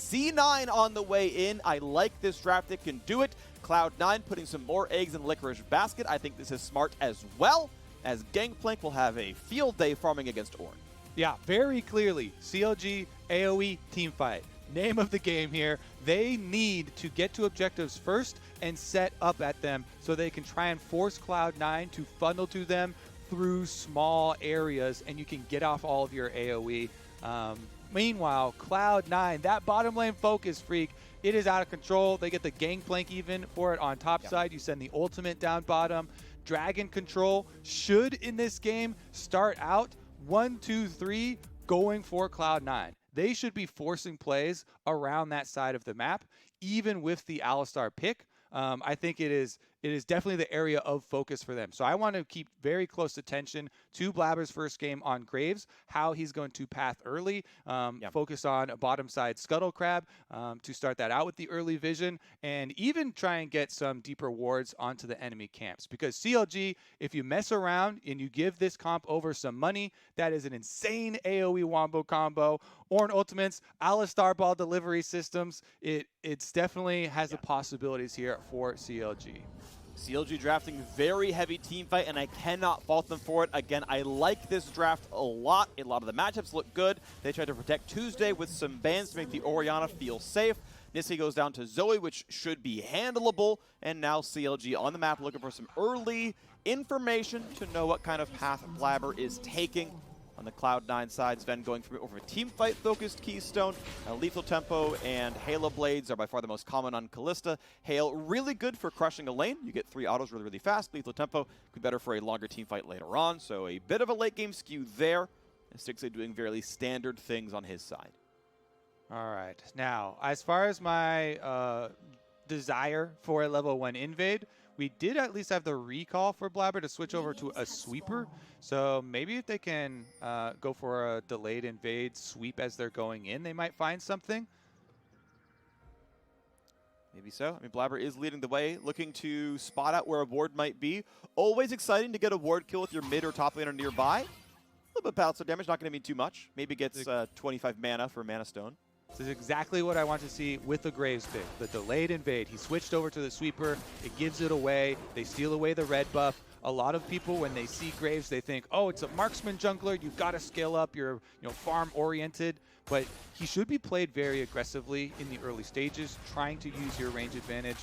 C9 on the way in. I like this draft. It can do it. Cloud9 putting some more eggs in Licorice basket. I think this is smart as well, as Gangplank will have a field day farming against Ornn. Yeah, very clearly, CLG, AoE, teamfight. Name of the game here. They need to get to objectives first and set up at them so they can try and force Cloud9 to funnel to them through small areas, and you can get off all of your AoE. Meanwhile, Cloud9, that bottom lane focus freak, it is out of control. They get the Gangplank even for it on top side. You send the ultimate down bottom. Dragon control should, in this game, start out 1, 2, 3 going for Cloud9. They should be forcing plays around that side of the map, even with the Alistar pick. I think it is definitely the area of focus for them. So I want to keep very close attention to Blaber's first game on Graves, how he's going to path early, focus on a bottom side Scuttle Crab to start that out with the early vision, and even try and get some deeper wards onto the enemy camps. Because CLG, if you mess around and you give this comp over some money, that is an insane AoE wombo combo. Ornn ultimates, Alistar ball delivery systems, it's definitely has the possibilities here for CLG. CLG drafting very heavy team fight, and I cannot fault them for it. Again, I like this draft a lot. A lot of the matchups look good. They tried to protect Tuesday with some bans to make the Orianna feel safe. Nisqy goes down to Zoe, which should be handleable, and now CLG on the map looking for some early information to know what kind of path Blaber is taking. On the Cloud9 side, Zven going for over a teamfight-focused Keystone. Lethal Tempo and Halo Blades are by far the most common on Kalista. Hail, really good for crushing a lane. You get 3 autos really, really fast. Lethal Tempo could be better for a longer teamfight later on. So a bit of a late-game skew there. And Stixxay doing fairly standard things on his side. All right. Now, as far as my desire for a level 1 invade, we did at least have the recall for Blaber to switch over to a sweeper. So maybe if they can go for a delayed invade sweep as they're going in, they might find something. Maybe so. I mean, Blaber is leading the way, looking to spot out where a ward might be. Always exciting to get a ward kill with your mid or top laner nearby. A little bit of palette damage, not going to mean too much. Maybe gets 25 mana for Mana Stone. This is exactly what I want to see with the Graves pick. The delayed invade. He switched over to the sweeper. It gives it away. They steal away the red buff. A lot of people, when they see Graves, they think, oh, it's a marksman jungler. You've got to scale up. You're farm oriented. But he should be played very aggressively in the early stages, trying to use your range advantage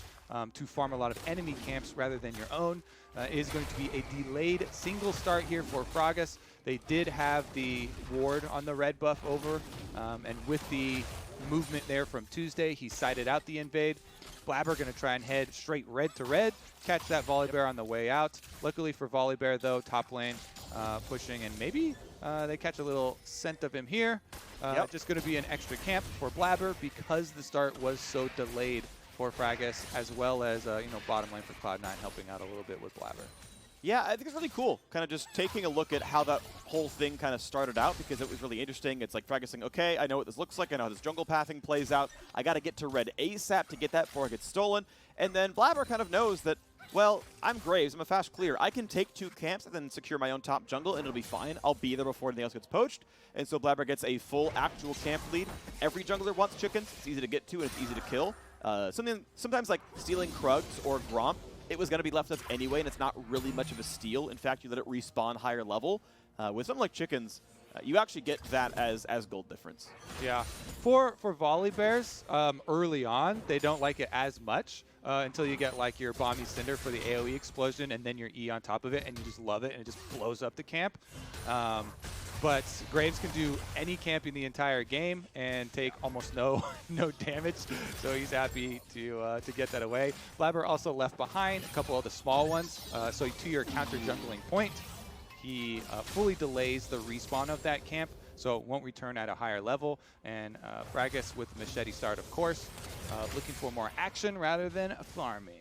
to farm a lot of enemy camps rather than your own. It is going to be a delayed single start here for Fragas. They did have the ward on the red buff over, and with the movement there from Tuesday, he sighted out the invade. Blaber going to try and head straight red to red, catch that Volibear on the way out. Luckily for Volibear, though, top lane pushing, and maybe they catch a little scent of him here. Just going to be an extra camp for Blaber because the start was so delayed for Fragas, as well as bottom lane for Cloud9 helping out a little bit with Blaber. Yeah, I think it's really cool, kind of just taking a look at how that whole thing kind of started out, because it was really interesting. It's like Fragas saying, okay, I know what this looks like, I know how this jungle pathing plays out, I got to get to red ASAP to get that before it gets stolen. And then Blaber kind of knows that, well, I'm Graves, I'm a fast clear. I can take 2 camps and then secure my own top jungle, and it'll be fine. I'll be there before anything else gets poached. And so Blaber gets a full actual camp lead. Every jungler wants chickens. It's easy to get to, and it's easy to kill. Sometimes like stealing Krugs or Gromp, it was going to be left up anyway, and it's not really much of a steal. In fact, you let it respawn higher level. With something like chickens, you actually get that as gold difference. Yeah. For Volibears, early on, they don't like it as much until you get like your Bomby Cinder for the AoE explosion and then your E on top of it, and you just love it, and it just blows up the camp. But Graves can do any camp in the entire game and take almost no damage, so he's happy to get that away. Blaber also left behind a couple of the small ones, so to your counter jungling point, he fully delays the respawn of that camp, so it won't return at a higher level. And Fragas with Machete start, of course, looking for more action rather than farming.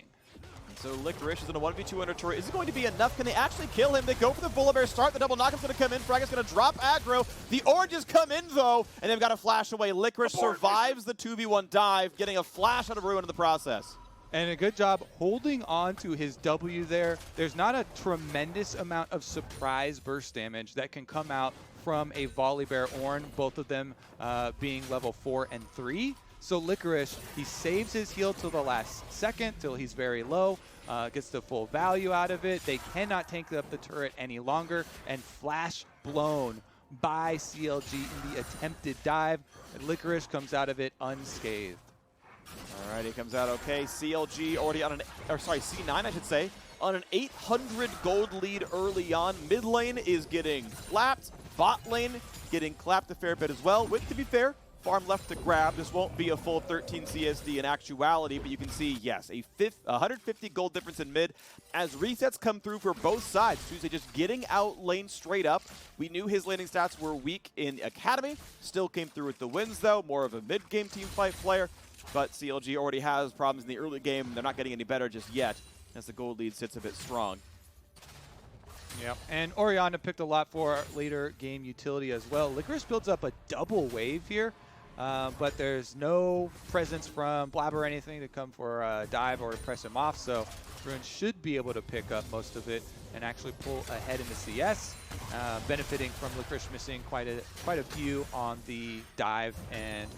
So Licorice is in a 1v2 under turret. Is it going to be enough? Can they actually kill him? They go for the Volibear start. The double knockup's going to come in. Fragas going to drop aggro. The oranges come in, though, and they've got to flash away. Licorice survives the 2v1 dive, getting a flash out of Ruin in the process. And a good job holding on to his W there. There's not a tremendous amount of surprise burst damage that can come out from a Volibear Ornn, both of them being level 4 and 3. So Licorice, he saves his heal till the last second, till he's very low, gets the full value out of it. They cannot tank up the turret any longer, and flash blown by CLG in the attempted dive. And Licorice comes out of it unscathed. All right, he comes out okay. CLG already on C9, I should say, on an 800 gold lead early on. Mid lane is getting clapped. Bot lane getting clapped a fair bit as well. With, to be fair, farm left to grab. This won't be a full 13 CSD in actuality, but you can see, yes, a 150 gold difference in mid as resets come through for both sides. Tuesday just getting out lane straight up. We knew his laning stats were weak in Academy. Still came through with the wins, though. More of a mid-game team fight player. But CLG already has problems in the early game. They're not getting any better just yet as the gold lead sits a bit strong. Yep, and Orianna picked a lot for later game utility as well. Licorice builds up a double wave here, but there's no presence from Blaber or anything to come for a dive or to press him off, so Ruin should be able to pick up most of it and actually pull ahead in the CS, benefiting from Licorice missing quite a few on the dive and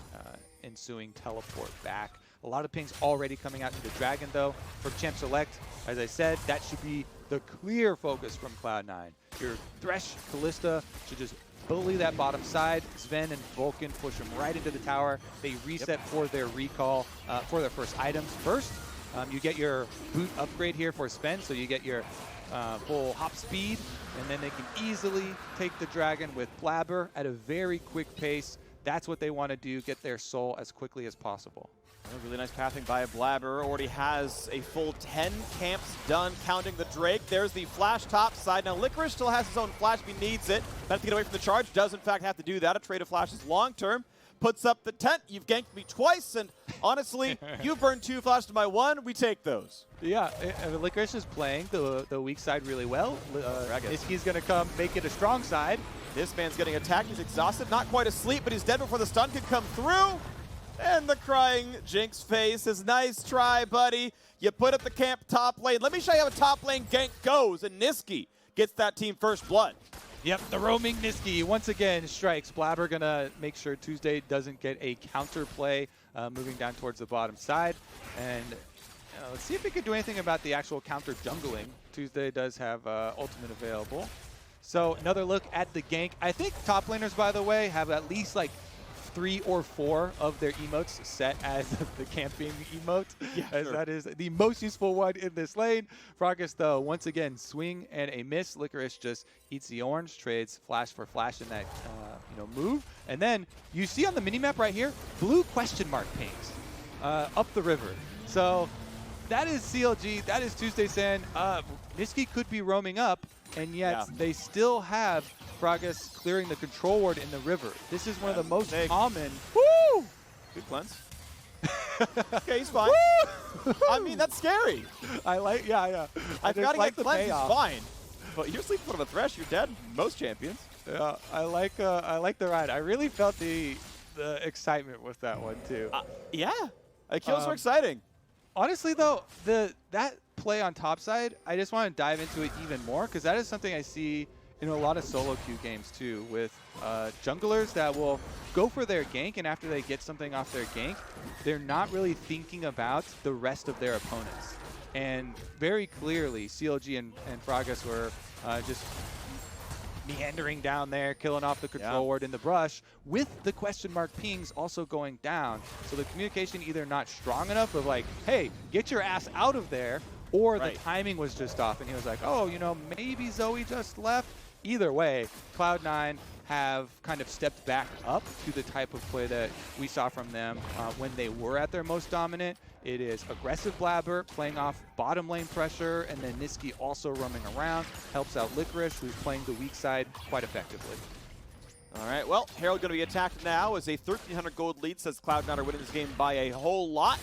ensuing teleport back. A lot of pings already coming out to the Dragon, though. For Champ Select, as I said, that should be the clear focus from Cloud9. Your Thresh, Kalista should just bully that bottom side. Zven and Vulcan push them right into the tower. They reset for their recall, for their first items first. You get your boot upgrade here for Zven, so you get your full hop speed, and then they can easily take the Dragon with Blaber at a very quick pace. That's what they want to do, get their soul as quickly as possible. Really nice pathing by Blaber. Already has a full 10 camps done, counting the Drake. There's the flash top side. Now Licorice still has his own flash if he needs it. Has to get away from the charge. Does in fact have to do that. A trade of flashes long term. Puts up the tent. You've ganked me twice, and honestly, you've burned 2 flashes to my 1. We take those. Yeah, Licorice is playing the weak side really well. Nisqy's going to come make it a strong side. This man's getting attacked. He's exhausted. Not quite asleep, but he's dead before the stun could come through. And the crying Jinx face says, nice try, buddy. You put up the camp top lane. Let me show you how a top lane gank goes. And Nisqy gets that team first blood. Yep, the roaming Nisqy once again strikes. Blaber going to make sure Tuesday doesn't get a counter play moving down towards the bottom side. And let's see if we can do anything about the actual counter jungling. Tuesday does have ultimate available. So another look at the gank. I think top laners, by the way, have at least like 3 or 4 of their emotes set as the camping emote, as sure. That is the most useful one in this lane. Fragas, though, once again, swing and a miss. Licorice just eats the orange, trades flash for flash in that move. And then you see on the minimap right here, blue question mark pings up the river. So that is CLG, that is Tuesday saying Nisqy could be roaming up, and yet they still have Fragas clearing the control ward in the river. This is one of the most common. Woo! Good cleanse. Okay, he's fine. I mean, that's scary. I like, yeah. I've got to get cleansed, he's fine. But you're sleeping for the Thresh, you're dead. Most champions. Yeah, I like the ride. I really felt the excitement with that one, too. Yeah, the kills were exciting. Honestly, though, that play on top side, I just want to dive into it even more, because that is something I see in a lot of solo queue games too, with junglers that will go for their gank, and after they get something off their gank, they're not really thinking about the rest of their opponents. And very clearly, CLG and Fragas were just meandering down there, killing off the control ward in the brush, with the question mark pings also going down. So the communication either not strong enough of like, hey, get your ass out of there, or the timing was just off, and he was like, oh, maybe Zoe just left. Either way, Cloud9 have kind of stepped back up to the type of play that we saw from them when they were at their most dominant. It is aggressive Blaber playing off bottom lane pressure, and then Nisqy also roaming around, helps out Licorice, who's playing the weak side quite effectively. All right, well, Herald going to be attacked now as a 1,300 gold lead, says Cloud9 are winning this game by a whole lot.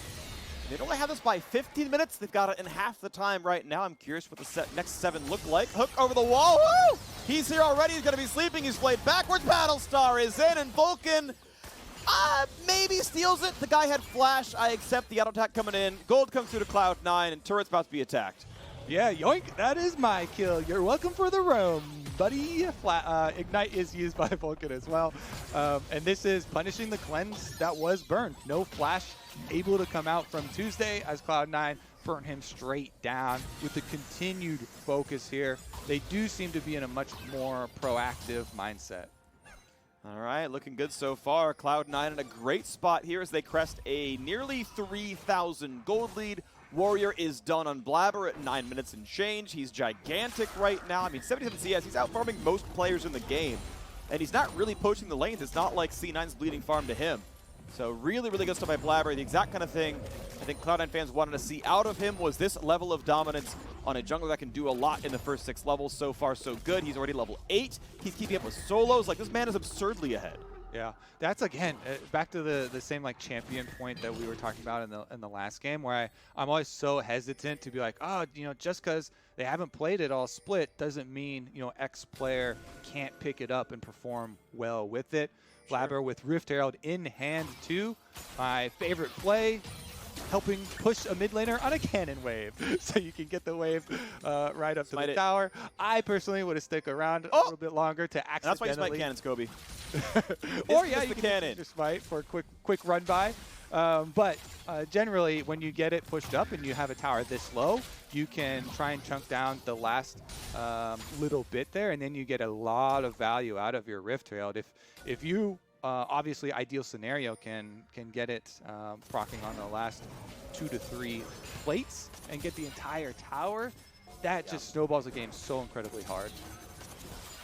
They only have this by 15 minutes. They've got it in half the time right now. I'm curious what the next 7 look like. Hook over the wall. Woo! He's here already. He's going to be sleeping. He's played backwards. Battlestar is in, and Vulcan maybe steals it. The guy had flash. I accept the auto attack coming in. Gold comes through to Cloud9, and turret's about to be attacked. Yeah, yoink. That is my kill. You're welcome for the roam. buddy. Ignite is used by Vulcan as well. And this is punishing the cleanse that was burned. No flash able to come out from Tuesday as Cloud9 burn him straight down with the continued focus here. They do seem to be in a much more proactive mindset. All right, looking good so far. Cloud9 in a great spot here as they crest a nearly 3,000 gold lead. Warrior is done on Blaber at 9 minutes and change. He's gigantic right now. I mean, 77 CS, he's outfarming most players in the game. And he's not really poaching the lanes. It's not like C9's bleeding farm to him. So really, really good stuff by Blaber. The exact kind of thing I think Cloud9 fans wanted to see out of him was this level of dominance on a jungler that can do a lot in the first 6 levels. So far, so good. He's already level 8. He's keeping up with solos. Like, this man is absurdly ahead. Yeah, that's again back to the same like champion point that we were talking about in the last game, where I'm always so hesitant to be like, oh, you know, just because they haven't played it all split doesn't mean, you know, X player can't pick it up and perform well with it. Blaber with Rift Herald in hand too. My favorite play, helping push a mid laner on a cannon wave so you can get the wave right up to the tower. I personally would have stuck around a little bit longer to accidentally. That's why you smite cannons, Kobe. Or yeah, you can just smite for a quick run by. But generally, when you get it pushed up and you have a tower this low, you can try and chunk down the last little bit there, and then you get a lot of value out of your Rift Herald. If you obviously, ideal scenario, can get it proccing on the last 2 to 3 plates and get the entire tower, that just snowballs the game so incredibly hard.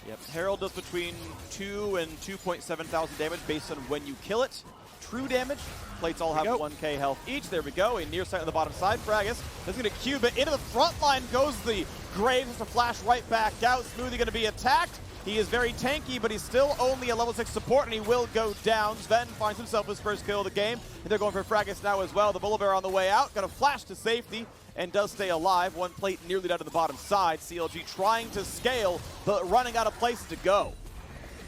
Yep, Herald does between 2 and 2.7 thousand damage based on when you kill it. True damage, plates all have 1k health each. There we go, a near sight on the bottom side. Fragas is going to cube it. Into the front line goes the Graves, just to flash right back out. Smoothie going to be attacked. He is very tanky, but he's still only a level 6 support, and he will go down. Zven finds himself his first kill of the game, and they're going for Fragas now as well. The Volibear on the way out, going to flash to safety, and does stay alive. One plate nearly down to the bottom side. CLG trying to scale, but running out of places to go.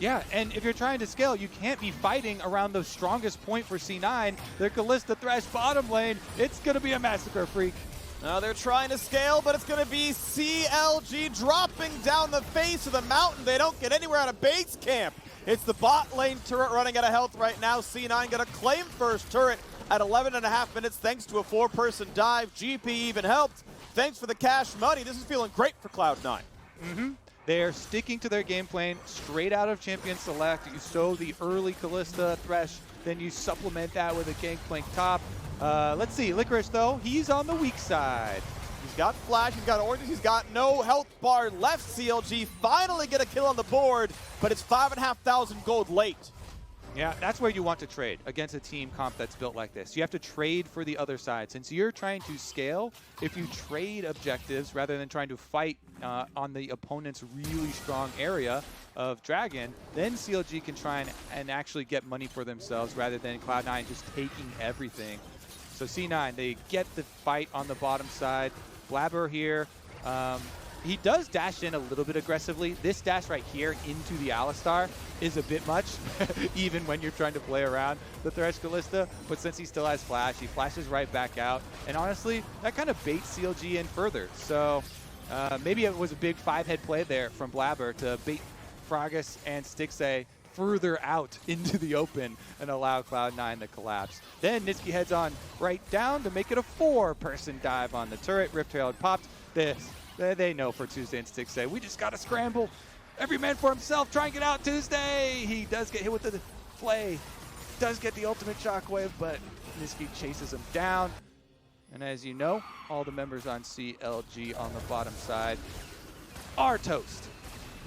Yeah, and if you're trying to scale, you can't be fighting around the strongest point for C9. Their Kalista Thresh bottom lane. It's going to be a massacre, Freak. Now they're trying to scale, but it's going to be CLG dropping down the face of the mountain. They don't get anywhere out of base camp. It's the bot lane turret running out of health right now. C9 going to claim first turret at 11.5 minutes thanks to a 4-person dive. GP even helped. Thanks for the cash money. This is feeling great for Cloud9. They're sticking to their game plan straight out of Champion Select. You sow the early Kalista Thresh, then you supplement that with a Gangplank top. Let's see, Licorice though, he's on the weak side. He's got flash, he's got Ornn, he's got no health bar left. CLG finally get a kill on the board, but it's 5,500 gold late. Yeah, that's where you want to trade against a team comp that's built like this. You have to trade for the other side. Since you're trying to scale, if you trade objectives rather than trying to fight on the opponent's really strong area of Dragon, then CLG can try and actually get money for themselves rather than Cloud9 just taking everything. So C9, they get the fight on the bottom side. Blaber here. He does dash in a little bit aggressively. This dash right here into the Alistar is a bit much, even when you're trying to play around the Thresh Kalista. But since he still has flash, he flashes right back out. And honestly, that kind of baits CLG in further. So maybe it was a big 5-head play there from Blaber to bait Fragas and Stixxay further out into the open and allow Cloud9 to collapse. Then Nisqy heads on right down to make it a 4-person dive on the turret. Rift Herald popped. They know for Tuesday and Stixxay, we just got to scramble. Every man for himself, try and get out Tuesday. He does get hit with the play. Does get the ultimate shockwave, but Nisqy chases him down. And as you know, all the members on CLG on the bottom side are toast.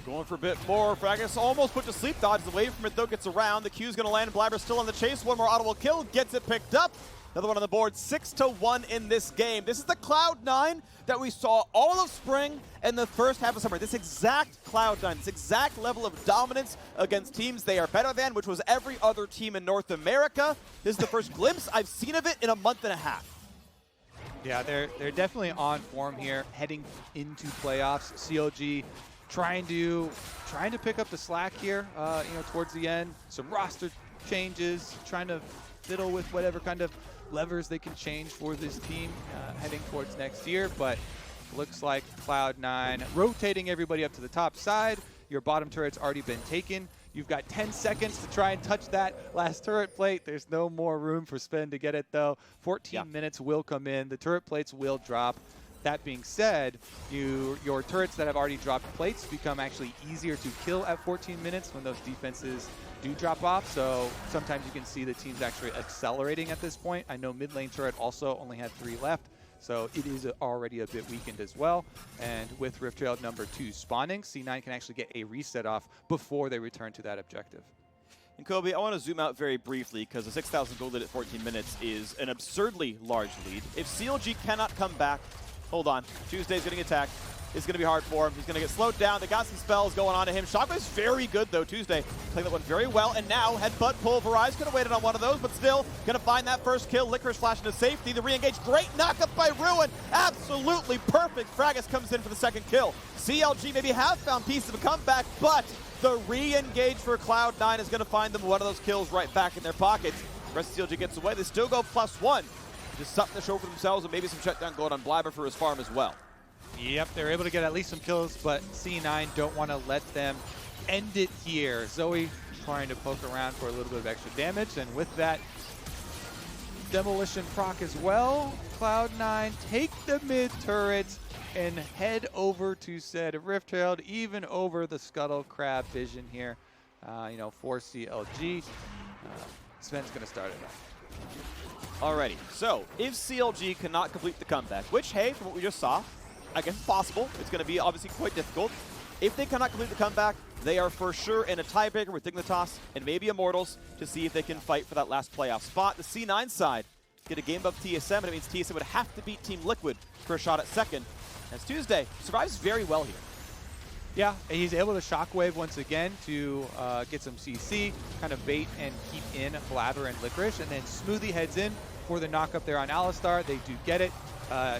Going for a bit more. Fragas almost put to sleep. Dodges away from it, though. Gets around. The Q's going to land. Blaber still on the chase. One more audible kill. Gets it picked up. Another one on the board. 6-1 in this game. This is the Cloud9 that we saw all of spring and the first half of summer. This exact Cloud9, this exact level of dominance against teams they are better than, which was every other team in North America. This is the first glimpse I've seen of it in a month and a half. Yeah, they're definitely on form here, heading into playoffs. CLG trying to pick up the slack here, towards the end. Some roster changes, trying to fiddle with whatever kind of levers they can change for this team heading towards next year. But looks like Cloud9 rotating everybody up to the top side, Your bottom turret's already been taken. You've got 10 seconds to try and touch that last turret plate. There's no more room for Zven to get it, though. 14 minutes will come in. The turret plates will drop. That being said, your turrets that have already dropped plates become actually easier to kill at 14 minutes when those defenses do drop off. So sometimes you can see the teams actually accelerating at this point. I know mid lane turret also only had 3 left. So it is already a bit weakened as well. And with Rift Trail number 2 spawning, C9 can actually get a reset off before they return to that objective. And Kobe, I want to zoom out very briefly because the 6,000 gold lead at 14 minutes is an absurdly large lead. If CLG cannot come back, hold on, Tuesday's getting attacked. It's going to be hard for him. He's going to get slowed down. They got some spells going on to him. Shockwave's very good, though, Tuesday. Playing that one very well. And now, headbutt, pulverize. Could have waited on one of those, but still going to find that first kill. Licorice flash into safety. The re-engage. Great knockup by Ruin. Absolutely perfect. Fragas comes in for the second kill. CLG maybe have found pieces of a comeback, but the re-engage for Cloud9 is going to find them one of those kills right back in their pockets. The rest of CLG gets away. They still go +1. Just something to show for themselves, and maybe some shutdown gold on Blaber for his farm as well. Yep, they're able to get at least some kills, but C9 don't want to let them end it here. Zoe trying to poke around for a little bit of extra damage, and with that demolition proc as well, Cloud9 take the mid turrets and head over to said Rift Trail, even over the Scuttle Crab vision here, for CLG. Zven's going to start it off. Alrighty, so if CLG cannot complete the comeback, which, hey, from what we just saw, I guess it's possible. It's going to be obviously quite difficult. If they cannot complete the comeback, they are for sure in a tiebreaker with Dignitas and maybe Immortals to see if they can fight for that last playoff spot. The C9 side get a game above TSM, and it means TSM would have to beat Team Liquid for a shot at second. As Tuesday survives very well here. Yeah, and he's able to Shockwave once again to get some CC, kind of bait and keep in Blaber and Licorice, and then Smoothie heads in for the knock up there on Alistar. They do get it.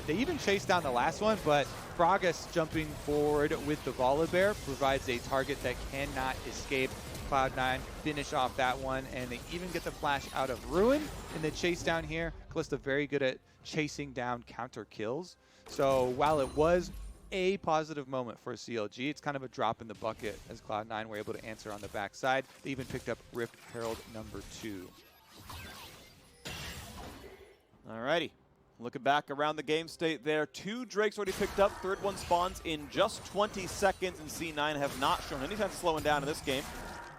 They even chase down the last one, but Fragas jumping forward with the Volibear provides a target that cannot escape. Cloud9 finish off that one, and they even get the flash out of Ruin in the chase down here. Kalista very good at chasing down counter kills. So while it was a positive moment for CLG, it's kind of a drop in the bucket as Cloud9 were able to answer on the backside. They even picked up Rift Herald number 2. Alrighty. Looking back around the game state there, 2 Drakes already picked up, third one spawns in just 20 seconds, and C9 have not shown any signs of slowing down in this game.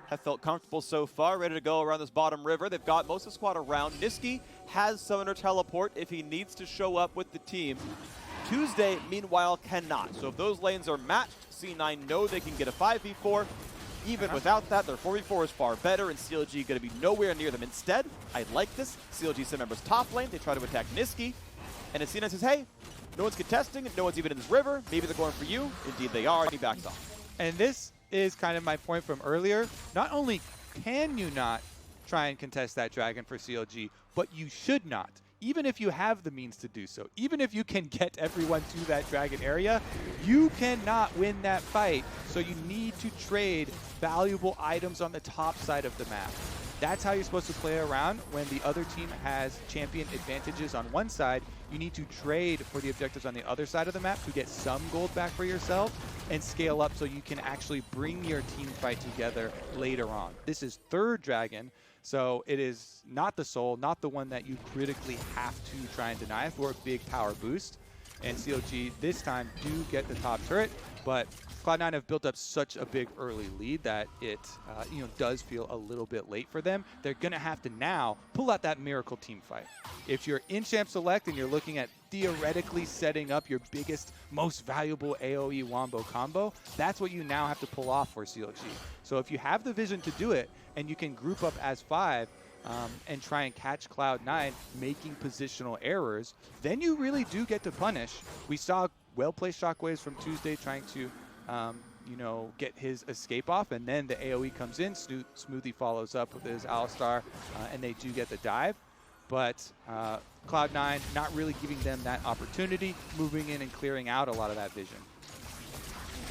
Have felt comfortable so far, ready to go around this bottom river. They've got most of the squad around. Nisqy has Summoner Teleport if he needs to show up with the team. Tuesday, meanwhile, cannot. So if those lanes are matched, C9 know they can get a 5v4. Even without that, their 4v4 is far better, and CLG going to be nowhere near them. Instead, I like this. CLG send members top lane. They try to attack Nisqy. And as C9 says, hey, no one's contesting, no one's even in this river. Maybe they're going for you. Indeed they are, and he backs off. And this is kind of my point from earlier. Not only can you not try and contest that dragon for CLG, but you should not. Even if you have the means to do so, even if you can get everyone to that dragon area, you cannot win that fight. So you need to trade valuable items on the top side of the map. That's how you're supposed to play around when the other team has champion advantages on one side. You need to trade for the objectives on the other side of the map to get some gold back for yourself and scale up so you can actually bring your team fight together later on. This is third dragon, so it is not the soul, not the one that you critically have to try and deny for a big power boost. And CLG this time do get the top turret, but Cloud9 have built up such a big early lead that it does feel a little bit late for them. They're going to have to now pull out that miracle team fight. If you're in Champ Select and you're looking at theoretically setting up your biggest, most valuable AoE Wombo combo, that's what you now have to pull off for CLG. So if you have the vision to do it and you can group up as 5 and try and catch Cloud9 making positional errors, then you really do get to punish. We saw well-placed shockwaves from Tuesday trying to get his escape off, and then the AoE comes in. Smoothie follows up with his Alistar, and they do get the dive. But Cloud9 not really giving them that opportunity, moving in and clearing out a lot of that vision.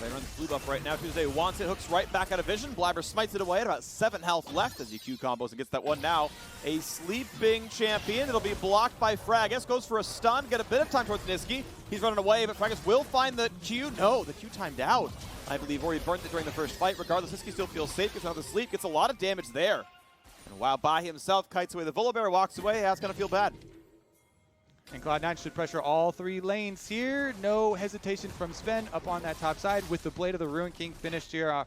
They run the blue buff right now. Tuesday wants it, hooks right back out of vision. Blaber smites it away at about 7 health left as he Q combos and gets that one now. A sleeping champion. It'll be blocked by Fragas. Goes for a stun, get a bit of time towards Nisqy. He's running away, but Fragas will find the Q. No, the Q timed out. I believe already burnt it during the first fight. Regardless, Nisqy still feels safe, gets another sleep, gets a lot of damage there. And wow, by himself, kites away the Volibear, walks away. That's going to feel bad. And Cloud9 should pressure all 3 lanes here. No hesitation from Zven up on that top side with the Blade of the Ruin King finished here.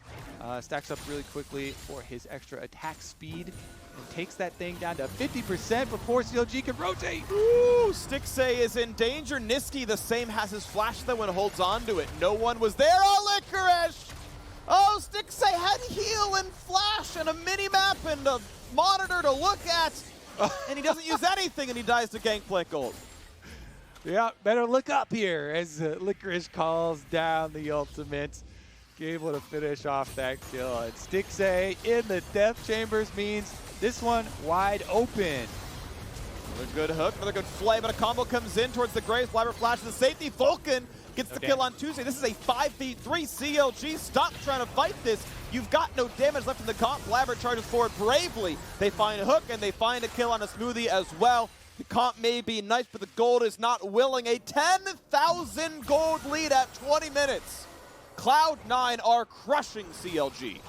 Stacks up really quickly for his extra attack speed and takes that thing down to 50% before CLG can rotate. Ooh, Stixxay is in danger. Nisqy, the same, has his flash though and holds on to it. No one was there. Oh, Licorice! Oh, Stixxay had heal and flash and a mini-map and a monitor to look at. And he doesn't use anything and he dies to Gangplank gold. Yeah, better look up here as Licorice calls down the ultimate. Able to finish off that kill. And Stixxay in the death chambers means this one wide open. Another good hook, another good flay, but a combo comes in towards the Graves. Blaber flashes the safety. Vulcan gets the kill on Tuesday. This is a 5v3 CLG. Stop trying to fight this. You've got no damage left in the comp. Blaber charges forward bravely. They find a hook and they find a kill on a Smoothie as well. The comp may be nice, but the gold is not willing. A 10,000 gold lead at 20 minutes. Cloud9 are crushing CLG.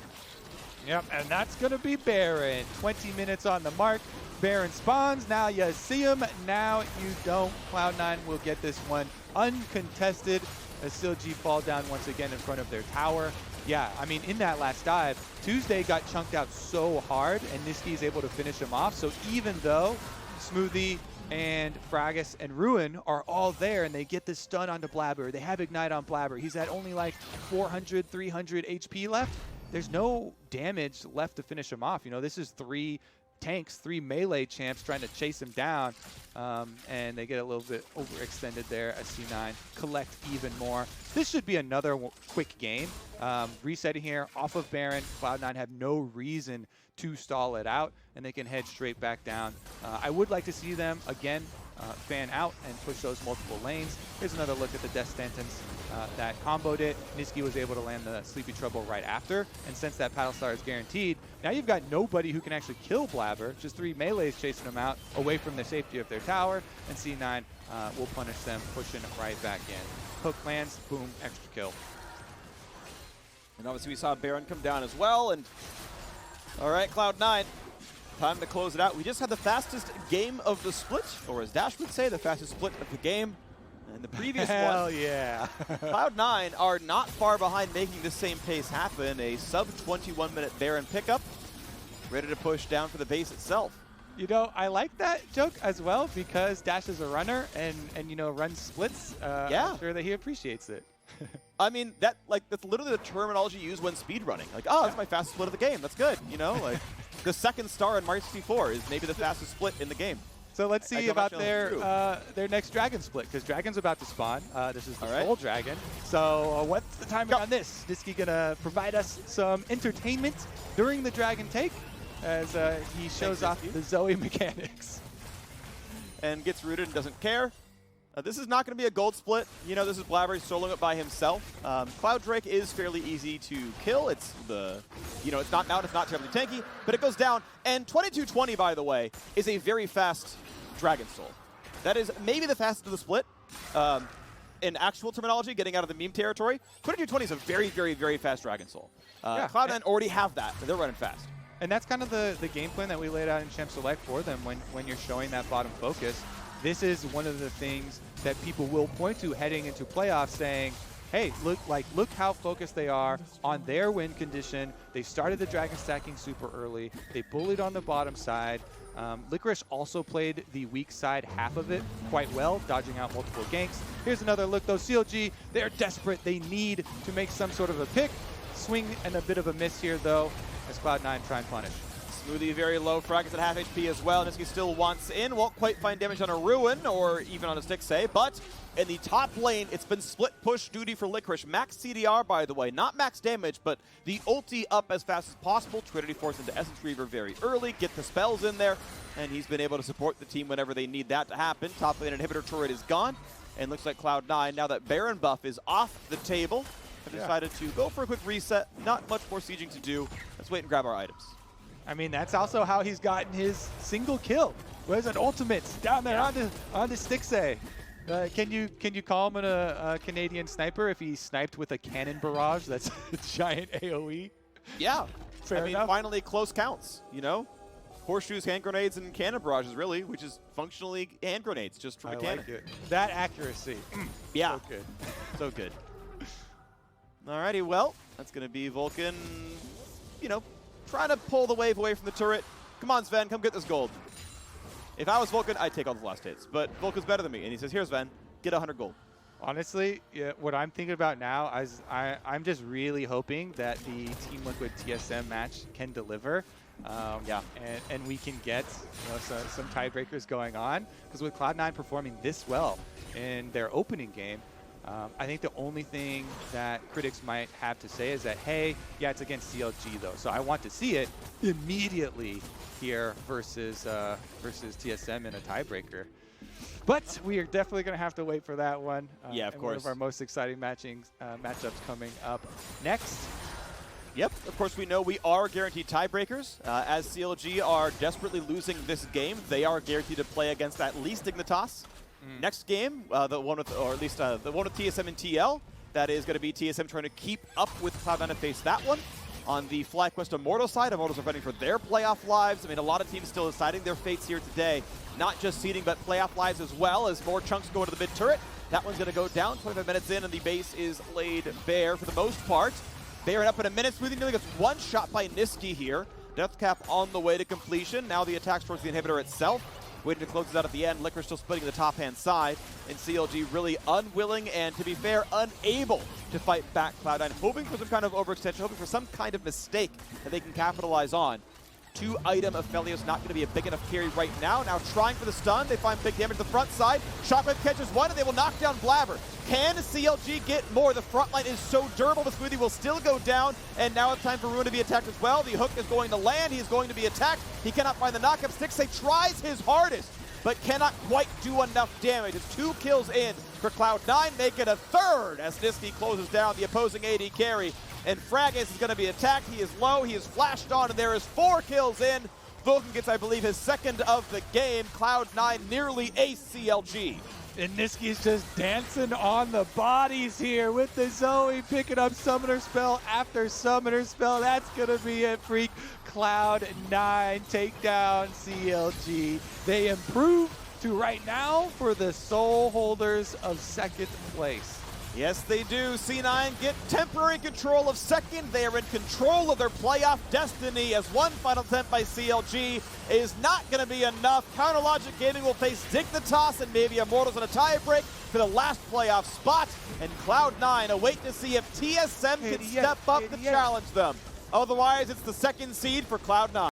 Yep, and that's going to be Baron. 20 minutes on the mark. Baron spawns. Now you see him. Now you don't. Cloud9 will get this one uncontested as CLG fall down once again in front of their tower. Yeah, I mean, in that last dive, Tuesday got chunked out so hard, and Nisqy is able to finish him off. So even though Smoothie and Fragas and Ruin are all there and they get this stun onto Blaber, they have Ignite on Blaber. He's at only like 400, 300 HP left. There's no damage left to finish him off. You know, this is 3 tanks, 3 melee champs trying to chase him down, and they get a little bit overextended there as C9 collect even more. This should be another quick game. Resetting here off of Baron. Cloud9 have no reason to stall it out, and they can head straight back down. I would like to see them, again, fan out and push those multiple lanes. Here's another look at the death sentence that comboed it. Nisqy was able to land the Sleepy Trouble right after, and since that Alistar is guaranteed, now you've got nobody who can actually kill Blaber, just 3 melees chasing him out away from the safety of their tower, and C9 will punish them, pushing right back in. Hook lands, boom, extra kill. And obviously we saw Baron come down as well, and all right, Cloud9, time to close it out. We just had the fastest game of the split, or as Dash would say, the fastest split of the game. And the previous Hell one, yeah. Cloud9 are not far behind making the same pace happen. A sub 21-minute Baron pickup, ready to push down for the base itself. You know, I like that joke as well because Dash is a runner and you know, runs splits. Yeah. I'm sure that he appreciates it. I mean, that's literally the terminology used when speedrunning. Like, oh, that's my fastest split of the game. That's good. You know, like the second star in Mario 64 is maybe the fastest split in the game. So let's see about their next dragon split, because dragon's about to spawn. This is the full dragon. So what's the timing on this? Nisqy gonna provide us some entertainment during the dragon take as he shows off the Zoe mechanics. And gets rooted and doesn't care. This is not going to be a gold split. You know, this is Blaber soloing it by himself. Cloud Drake is fairly easy to kill. It's the, you know, it's not terribly tanky, but it goes down. And 2220, by the way, is a very fast Dragon Soul. That is maybe the fastest of the split. In actual terminology, getting out of the meme territory, 2220 is a very, very, very fast Dragon Soul. Cloud9 already have that, so they're running fast. And that's kind of the game plan that we laid out in Champ Select for them when you're showing that bottom focus. This is one of the things that people will point to heading into playoffs, saying, hey, look how focused they are on their win condition. They started the dragon stacking super early. They bullied on the bottom side. Licorice also played the weak side half of it quite well, dodging out multiple ganks. Here's another look, though. CLG, they're desperate. They need to make some sort of a pick. Swing and a bit of a miss here, though, as Cloud9 try and punish. Smoothie very low, Fragas at half HP as well. Nisqy still wants in, won't quite find damage on a Ruin or even on a Stixxay, but in the top lane, it's been split push duty for Licorice. Max CDR, by the way, not max damage, but the ulti up as fast as possible. Trinity Force into Essence Reaver very early, get the spells in there, and he's been able to support the team whenever they need that to happen. Top lane inhibitor turret is gone, and looks like Cloud9, now that Baron buff is off the table, have decided to go for a quick reset. Not much more sieging to do. Let's wait and grab our items. I mean, that's also how he's gotten his single kill. Where's an ultimate down there onto Stixxay? Can you call him a Canadian sniper if he sniped with a cannon barrage that's a giant AoE? Yeah. Fair enough. Finally close counts, you know? Horseshoes, hand grenades, and cannon barrages, really, which is functionally hand grenades, just from a cannon. Like it. That accuracy. Yeah. So good. So good. Alrighty, well, that's going to be Vulcan, you know, trying to pull the wave away from the turret. Come on, Zven, come get this gold. If I was Vulcan, I'd take all the last hits, but Vulcan's better than me. And he says, here, Zven, get 100 gold. Honestly, yeah, what I'm thinking about now is I'm just really hoping that the Team Liquid TSM match can deliver. Yeah. And we can get some tiebreakers going on. Because with Cloud9 performing this well in their opening game, I think the only thing that critics might have to say is that, hey, yeah, it's against CLG though, so I want to see it immediately here versus TSM in a tiebreaker. But we are definitely going to have to wait for that one. Yeah, of course. One of our most exciting matchups coming up next. Yep, of course we know we are guaranteed tiebreakers. As CLG are desperately losing this game, they are guaranteed to play against at least Dignitas. Next game, the one with TSM and TL, that is going to be TSM trying to keep up with Cloud9 to face that one. On the FlyQuest Immortal side, Immortals are fighting for their playoff lives. I mean, a lot of teams still deciding their fates here today. Not just seeding, but playoff lives as well, as more chunks go into the mid turret. That one's going to go down 25 minutes in, and the base is laid bare for the most part. Baron up in a minute. Smoothie nearly gets one shot by Nisqy here. Death cap on the way to completion. Now the attacks towards the inhibitor itself. Waiting to close it out at the end. Licorice still splitting the top-hand side. And CLG really unwilling and, to be fair, unable to fight back Cloud9. Hoping for some kind of overextension, hoping for some kind of mistake that they can capitalize on. 2-item Aphelios not going to be a big enough carry right now. Now trying for the stun. They find big damage to the front side. Shockwave catches one, and they will knock down Blaber. Can CLG get more? The front line is so durable. The Smoothie will still go down, and now it's time for Ruin to be attacked as well. The hook is going to land. He is going to be attacked. He cannot find the knockup. Stixxay tries his hardest, but cannot quite do enough damage. It's 2 kills in for Cloud9. Make it a third as Nisqy closes down the opposing AD carry. And Fragas is going to be attacked. He is low. He is flashed on, and there is 4 kills in. Vulcan gets, I believe, his second of the game. Cloud9 nearly ace CLG. And Nisqy's just dancing on the bodies here with the Zoe, picking up summoner spell after summoner spell. That's going to be it, Freak. Cloud9 take down CLG. They improve to right now for the sole holders of second place. Yes, they do. C9 get temporary control of second. They are in control of their playoff destiny as one final attempt by CLG is not going to be enough. Counterlogic Gaming will face Dignitas and maybe Immortals in a tiebreak for the last playoff spot. And Cloud9 await to see if TSM can step up to challenge them. Otherwise, it's the second seed for Cloud9.